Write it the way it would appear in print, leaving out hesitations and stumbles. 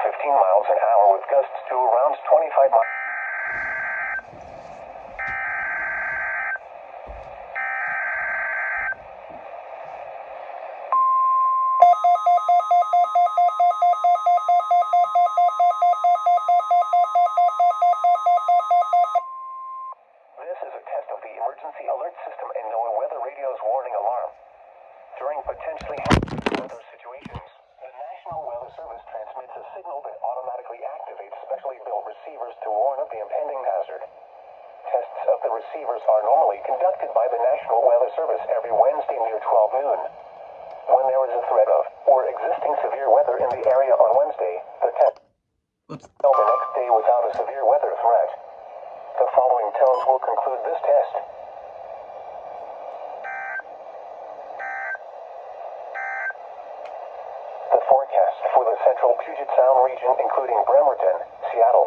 15 miles an hour with gusts to around 25 miles. This is a test of the emergency alert system and NOAA weather radio's warning alarm. During potentially hazardous weather situations, the National Weather Service transmits a signal that automatically activates specially built receivers to warn of the impending hazard. Tests of the receivers are normally conducted by the National Weather Service every Wednesday near 12 noon. When there is a threat of or existing severe weather in the area on Wednesday, the test will the next day without a severe weather threat. The following tones will conclude this test. The forecast for the central Puget Sound region, including Bremerton, Seattle,